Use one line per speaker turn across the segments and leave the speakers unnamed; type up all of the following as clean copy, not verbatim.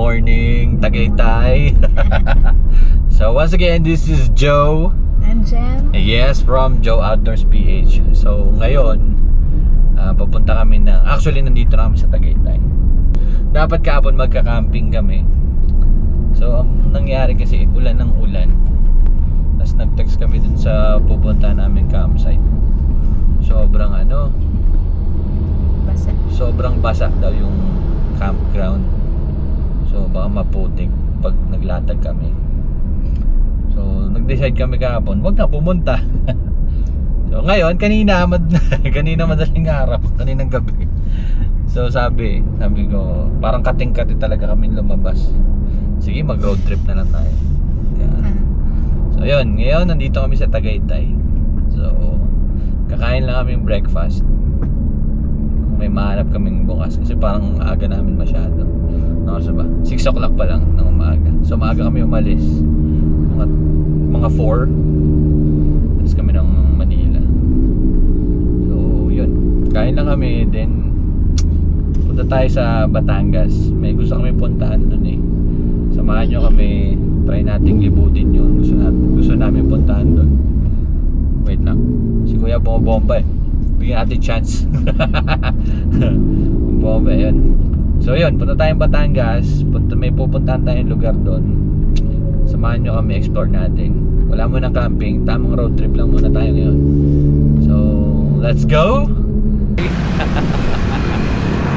morning, Tagaytay. So once again, this is Joe.
And Jem.
Yes, from Joe Outdoors PH. So ngayon, papunta kami na, actually nandito na kami sa Tagaytay. Dapat kahapon magka-camping kami. So ang nangyari kasi ulan ng ulan. Tapos nag-text kami dun sa pupunta namin campsite. Sobrang
Basa.
sobrang basa daw yung campground. So baka maputik pag naglatag kami. So nag-decide kami kahapon, wag na pumunta. So ngayon, kanina madaling araw, kaninang gabi. So sabi ko, parang kating-kati talaga kami lumabas. Sige, mag-road trip na lang tayo. So yun, ngayon nandito kami sa Tagaytay. So kakain lang kami breakfast. Kung may mahanap kaming bukas kasi parang aga namin masyado. Ano ba? 6 o'clock pa lang ng umaga. So maaga kami umalis. Mga 4. Alis kami ng Manila. So yun, kain lang kami. Then punta tayo sa Batangas. May gusto kami puntaan dun eh. Samahan nyo kami. Try nating libutin yun. Gusto namin puntahan doon. Wait lang, si Kuya bumabomba eh. Bigyan natin chance. Bomba yun. So yun, punta tayong Batangas. May pupuntahan tayong lugar doon. Samahan nyo kami, explore natin. Wala mo ng camping, tamang road trip lang muna tayo ngayon. So let's go.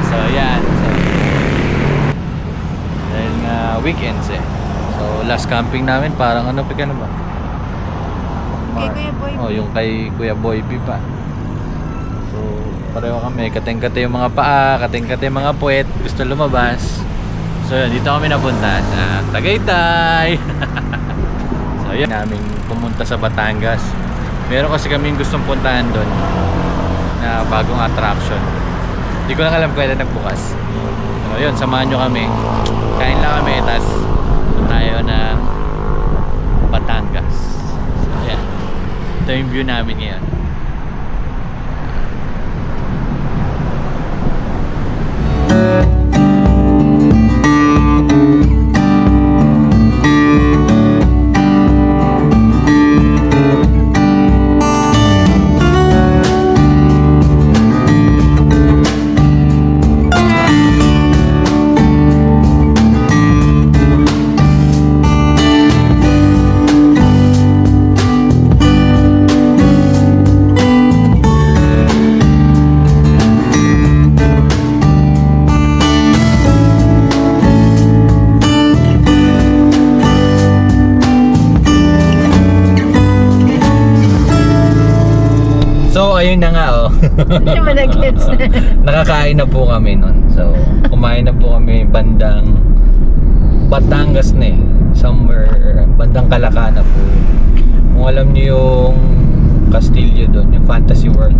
So yan, dahil nga weekends eh. So last camping namin parang ba?
Kay Kuya Boy.
Oh, yung kay Kuya Boy B pa. So pareho kami, kating-kate yung mga paa, kating-kate yung mga puwet, gusto lumabas. So yun, dito kami napunta sa Tagaytay. So yun, namin pumunta sa Batangas. Meron kasi kaming gustong puntahan doon na bagong attraction. Hindi ko lang alam kailan nagbukas. So yun, samahan nyo kami. Kain lang kami, tas tayo ng Batangas. So yan, ito yung view namin ngayon. So ayun na nga oh. Nakakain na po kami nun. So kumain na po kami bandang Batangas na eh. Somewhere bandang Calacana po. Kung alam niyo yung Castillo doon, yung Fantasy World,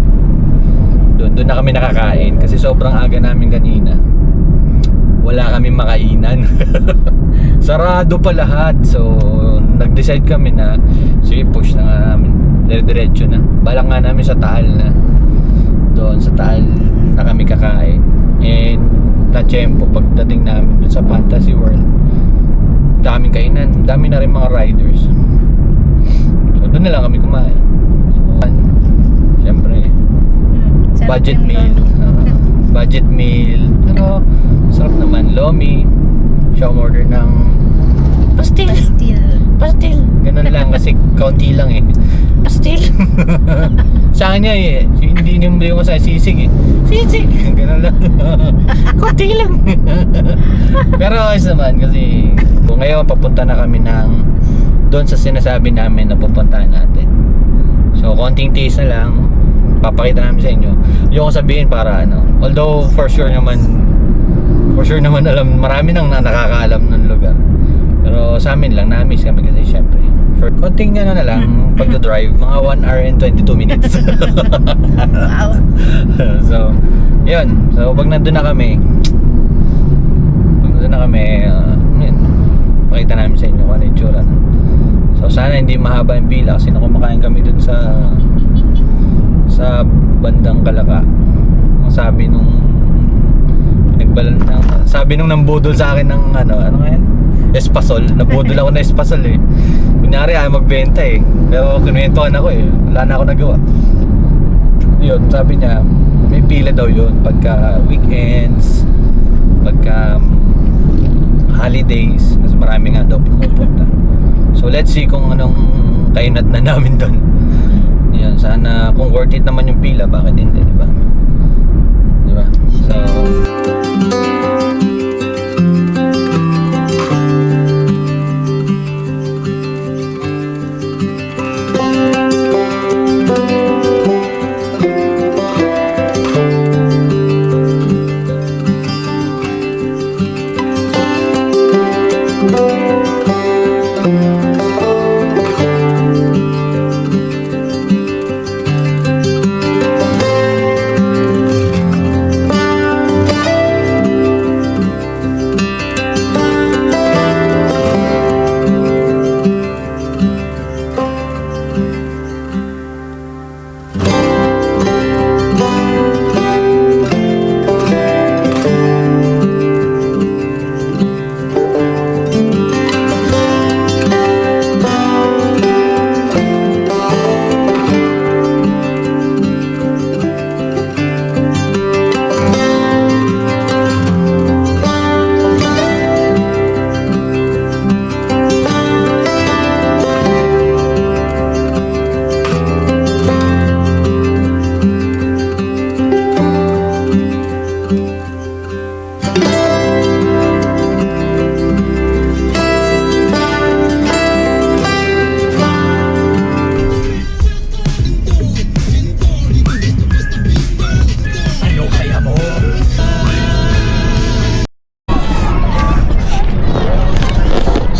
doon na kami nakakain kasi sobrang aga namin kanina. Wala kami makainan. Sarado pa lahat. So nag-decide kami na sige, push na nga namin. Diretso na. Balak nga namin sa Taal na. Doon sa Taal na kami kakain. And na-tiyempo pagdating namin doon sa Fantasy World. Daming kainan. Dami na rin mga riders. So doon na lang kami kumain. So, siyempre budget meal. Budget meal. Pero sarap naman. Lomi. Siya umorder ng pastil. Ganun lang kasi kaunti lang eh. Pastil. Sa kanya eh, hindi mo sa sisig eh. Sisig. Ganun lang. Kaunti lang. Pero ayos naman kasi kung ngayon papunta na kami ng doon sa sinasabi namin na pupuntahan natin. So konting taste na lang, papakita namin sa inyo. Yung sabihin para although for sure naman alam, marami nang nakakaalam ng lugar. Pero sa amin lang, na-miss kami kasi syempre. For konting na lang, pagdadrive, mga 1 hour and 22 minutes.
Wow.
So, yun. So, pag nandun na kami, yun, pakita namin sa inyo kung ano yung tsura. So, sana hindi mahaba yung pila kasi kumakain kami dun sa bandang Calaca. Ang sabi nung Sabi nung nambudol sa akin ng ano nga yan? Espasol. Nabudol ako na espasol eh. Kunyari ayaw magbenta eh. Pero kinuwentuhan ako eh. Wala na ako nagawa. Yun, sabi niya, may pila daw yun pagka weekends, pagka holidays, kasi marami nga daw pumupunta. So let's see kung anong kainat na namin doon. Yan, sana kung worth it naman yung pila, bakit hindi, di ba? Di ba? So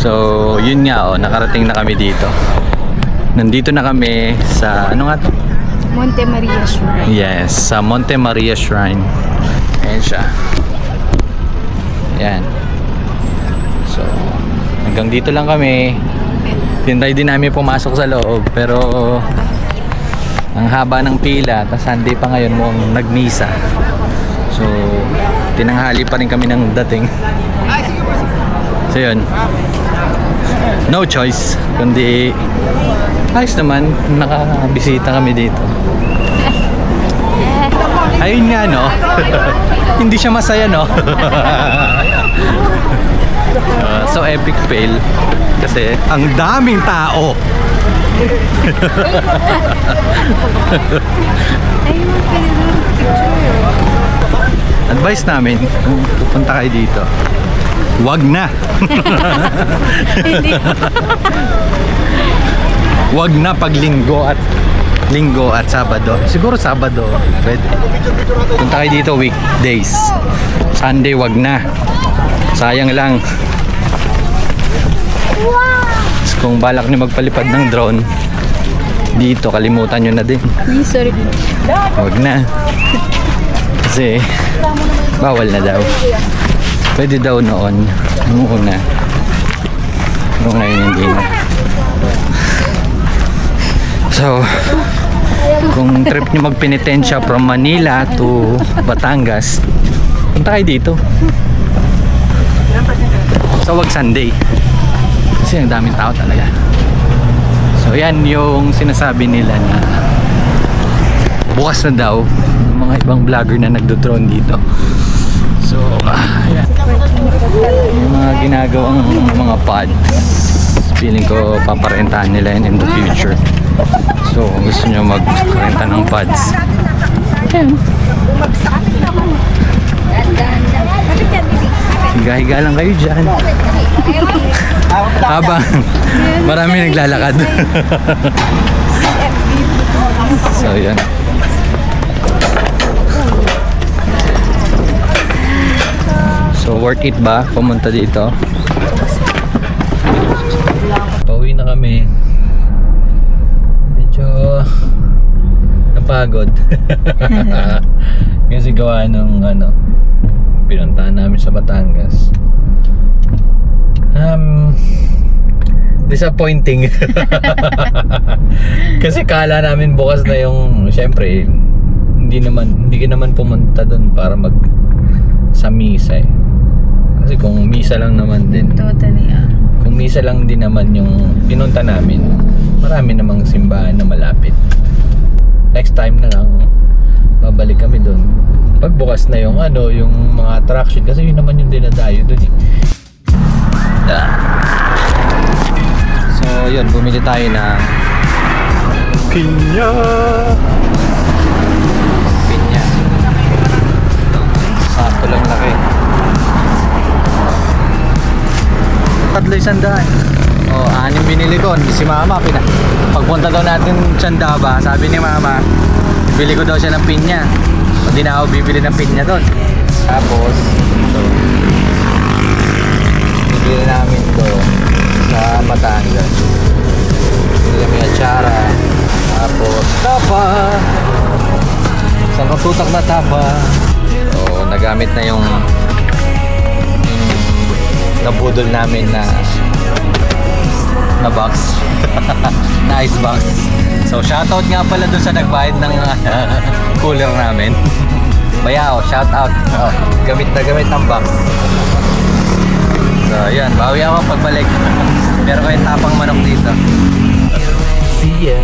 So, yun nga nakarating na kami dito. Nandito na kami sa, ano nga to?
Monte Maria Shrine.
Yes, sa Monte Maria Shrine. Ayan siya. Ayan. So, hanggang dito lang kami. Tinry din namin pumasok sa loob, pero ang haba ng pila, tas Sunday pa ngayon mo nagmisa. So, tinanghali pa rin kami ng dating. So, yun. No choice, kundi ayos naman, nakabisita kami dito. Ayun nga no. Hindi siya masaya no. So epic fail kasi ang daming tao.
Ayun, pwede doon picture.
Advice namin kung pupunta kayo dito, wag na. Wag na pag linggo at Sabado. Siguro Sabado pwede. Punta kayo dito weekdays. Sunday wag na. Sayang lang. Tapos kung balak niyo magpalipad ng drone dito, kalimutan nyo na din.
Sorry.
Wag na. Kasi bawal na daw. Pwede daw noon, nung una. Nung ngayon hindi na. So, kung trip nyo magpenitensya from Manila to Batangas, punta kayo dito. So, wag Sunday. Kasi ang daming tao talaga. So, yan yung sinasabi nila na bukas na daw yung mga ibang vlogger na nagdo-drone dito. So, yan. Yung mga ginagawang mga pods, feeling ko paparentahan nila yun in the future. So, kung gusto nyo mag-renta ng pods, higa-higa lang kayo dyan habang marami naglalakad. So, yan. So, worth it ba pumunta dito? Pauwi na kami. Medyo napagod. Kasi gawa nung pinuntahan namin sa Batangas. Disappointing. Kasi kala namin bukas na yung, syempre hindi ka naman pumunta doon para sa misa eh. Kasi kung misa lang naman din,
Totally,
kung misa lang din naman yung pinunta namin, marami namang simbahan na malapit. Next time na lang babalik kami doon pagbukas na yung ano, yung mga attraction, kasi yun naman yung dinadayo doon eh. Yeah. So yun, bumili tayo ng pinya. Pinya. Sakto lang laki. Tatlo isandaan. O, 6 binili ko. Si mama, pagpunta daw natin Chandaba, sabi ni mama, bili ko daw siya ng pinya. Hindi na ako bibili ng pinya doon. Tapos, ito, bibili namin to sa Batangas. Bibili kami atsara. Tapos, tapa. Isang katutak na tapa. So, nagamit na yung nabudol namin na box. Na ice box. So shoutout nga pala dun sa nagbayad ng cooler namin. Bayao, shoutout. Oh, gamit na gamit ang box. So yan, bawi ako pagbalik. Meron kayong tapang manok dito. See ya.